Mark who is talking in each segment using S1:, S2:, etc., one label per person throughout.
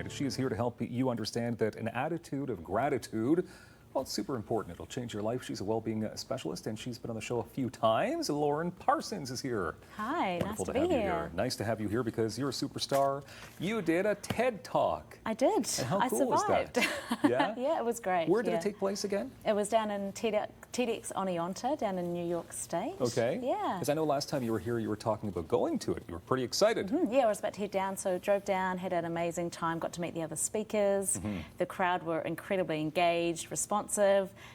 S1: and she is here to help you understand that an attitude of gratitude, well, it's super important. It'll change your life. She's a well-being specialist, and she's been on the show a few times. Lauren Parsons is here.
S2: Hi,
S1: Wonderful
S2: nice
S1: to
S2: to be
S1: have you
S2: here.
S1: Nice to have you here because you're a superstar. You did a TED Talk.
S2: I did.
S1: And how cool
S2: I survived.
S1: was that? Yeah?
S2: Yeah, it was great.
S1: Where did it take place again?
S2: It was down in TEDx Oneonta, down in New York State.
S1: Okay.
S2: Yeah.
S1: Because I know last time you were here, you were talking about going to it. You were pretty excited.
S2: Yeah, I was about to head down, so drove down, had an amazing time, got to meet the other speakers. The crowd were incredibly engaged, responsive.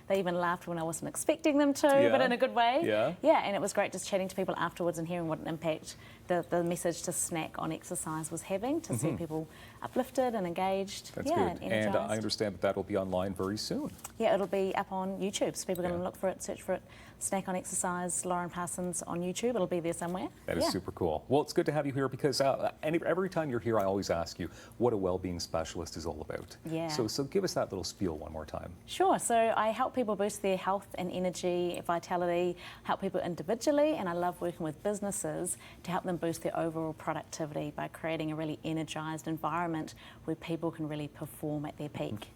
S2: They even laughed when I wasn't expecting them to, but in a good way.
S1: Yeah.
S2: Yeah, and it was great just chatting to people afterwards and hearing what an impact the message to snack on exercise was having, to see people uplifted and engaged.
S1: That's
S2: yeah,
S1: good.
S2: And
S1: And
S2: energized.
S1: I understand that will be online very soon.
S2: Yeah, it'll be up on YouTube, so people are going to look for it, search for it, Snack on Exercise, Lauren Parsons on YouTube. It'll be there somewhere.
S1: That is super cool. Well, it's good to have you here because every time you're here, I always ask you what a well-being specialist is all about.
S2: Yeah.
S1: So give us that little spiel one more time.
S2: Sure. So I help people boost their health and energy, vitality, help people individually, and I love working with businesses to help them boost their overall productivity by creating a really energized environment where people can really perform at their peak.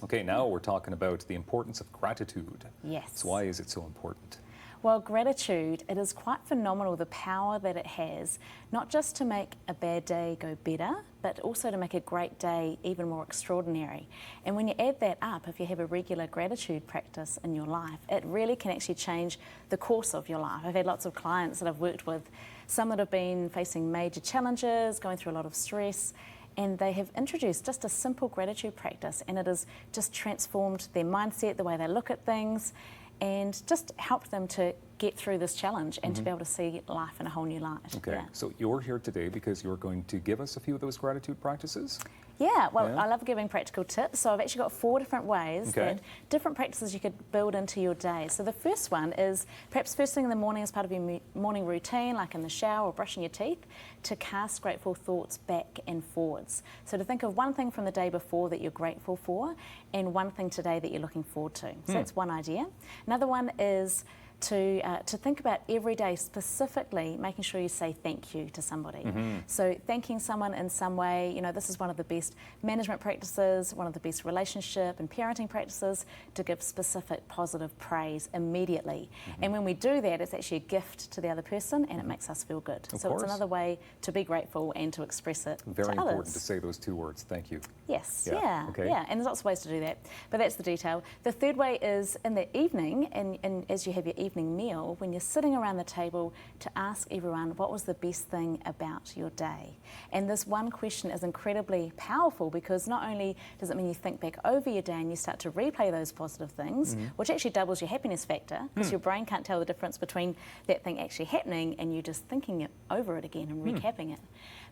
S1: Okay, now we're talking about the importance of gratitude.
S2: Yes.
S1: So why is it so important?
S2: Well, gratitude, it is quite phenomenal, the power that it has, not just to make a bad day go better, but also to make a great day even more extraordinary. And when you add that up, if you have a regular gratitude practice in your life, it really can actually change the course of your life. I've had lots of clients that I've worked with, some that have been facing major challenges, going through a lot of stress, and they have introduced just a simple gratitude practice, and it has just transformed their mindset, the way they look at things, and just helped them to get through this challenge and to be able to see life in a whole new light.
S1: Okay,
S2: Yeah.
S1: so you're here today because you're going to give us a few of those gratitude practices?
S2: Yeah, well, I love giving practical tips. So I've actually got 4 different ways, that different practices you could build into your day. So the first one is perhaps first thing in the morning as part of your morning routine, like in the shower or brushing your teeth, to cast grateful thoughts back and forwards. So to think of one thing from the day before that you're grateful for and one thing today that you're looking forward to. So that's one idea. Another one is to think about every day specifically making sure you say thank you to somebody. So thanking someone in some way, you know, this is one of the best management practices, one of the best relationship and parenting practices, to give specific positive praise immediately. And when we do that, it's actually a gift to the other person and it makes us feel good. So it's another way to be grateful and to express it
S1: Very
S2: to
S1: important
S2: others.
S1: to say those 2 words, thank you.
S2: Yes,
S1: Yeah,
S2: yeah, and there's lots of ways to do that, but that's the detail. The third way is in the evening, and as you have your evening meal, when you're sitting around the table, to ask everyone what was the best thing about your day. And this one question is incredibly powerful because not only does it mean you think back over your day and you start to replay those positive things, which actually doubles your happiness factor because your brain can't tell the difference between that thing actually happening and you just thinking it over it again and recapping it.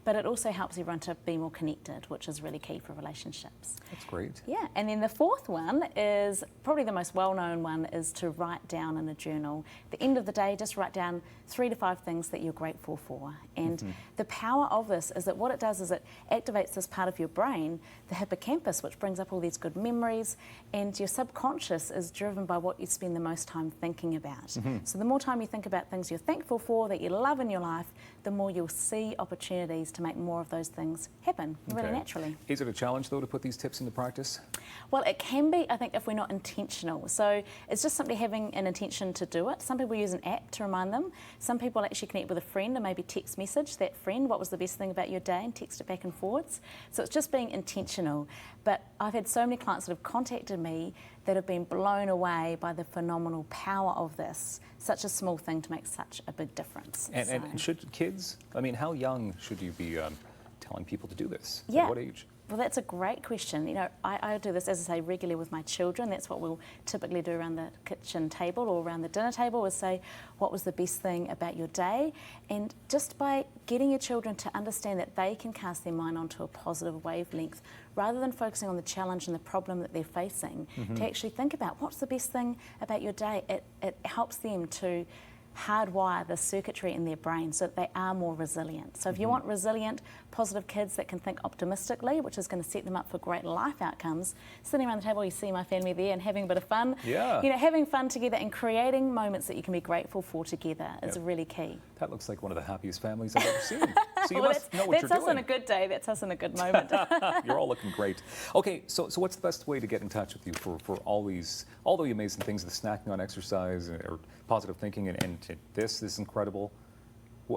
S2: But it also helps everyone to be more connected, which is really key for relationships.
S1: That's great.
S2: Yeah, and then the fourth one is probably the most well-known one, is to write down in a journal. At the end of the day, just write down 3 to 5 things that you're grateful for. And the power of this is that what it does is it activates this part of your brain, the hippocampus, which brings up all these good memories, and your subconscious is driven by what you spend the most time thinking about. So the more time you think about things you're thankful for, that you love in your life, the more you'll see opportunities to make more of those things happen really naturally.
S1: Is it a challenge, though, to put these tips into practice?
S2: Well, it can be, I think, if we're not intentional. So it's just simply having an intention to do it. Some people use an app to remind them. Some people actually connect with a friend and maybe text message that friend, what was the best thing about your day, and text it back and forwards. So it's just being intentional. But I've had so many clients that have contacted me that have been blown away by the phenomenal power of this. Such a small thing to make such a big difference.
S1: And should kids, I mean, how young should you be telling people to do this?
S2: Yeah.
S1: At what age?
S2: Well, that's a great question. You know, I do this, as I say, regularly with my children. That's what we'll typically do around the kitchen table or around the dinner table, is say, what was the best thing about your day? And just by getting your children to understand that they can cast their mind onto a positive wavelength, rather than focusing on the challenge and the problem that they're facing, to actually think about what's the best thing about your day, it helps them to hardwire the circuitry in their brain so that they are more resilient. So if you want resilient, positive kids that can think optimistically, which is going to set them up for great life outcomes, sitting around the table, you see my family there and having a bit of fun.
S1: Yeah.
S2: You know, having fun together and creating moments that you can be grateful for together is really key.
S1: That looks like one of the happiest families I've ever seen. So you
S2: Well,
S1: must know what
S2: that's
S1: you're
S2: us on
S1: doing.
S2: a good day. That's us in a good moment.
S1: You're all looking great. Okay, so what's the best way to get in touch with you for all the amazing things, the snacking on exercise or positive thinking, and this is incredible.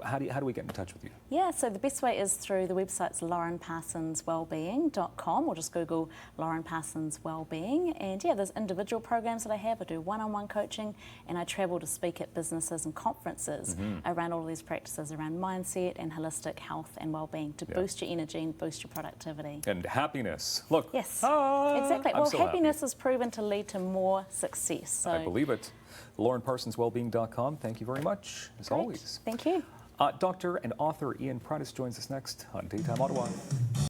S1: How do we get in touch with you?
S2: Yeah, so the best way is through the website's laurenparsonswellbeing.com, or just Google Lauren Parsons Wellbeing. And yeah, there's individual programs that I have. I do one-on-one coaching, and I travel to speak at businesses and conferences around all of these practices around mindset and holistic health and wellbeing to boost your energy and boost your productivity.
S1: And happiness. Look.
S2: Yes, exactly.
S1: I'm
S2: Well,
S1: so
S2: happiness
S1: happy.
S2: is proven to lead to more success. So
S1: I believe it. LaurenParsonsWellbeing.com. Thank you very much, as
S2: great.
S1: always.
S2: Thank you.
S1: Doctor and author Ian Prentice joins us next on Daytime Ottawa.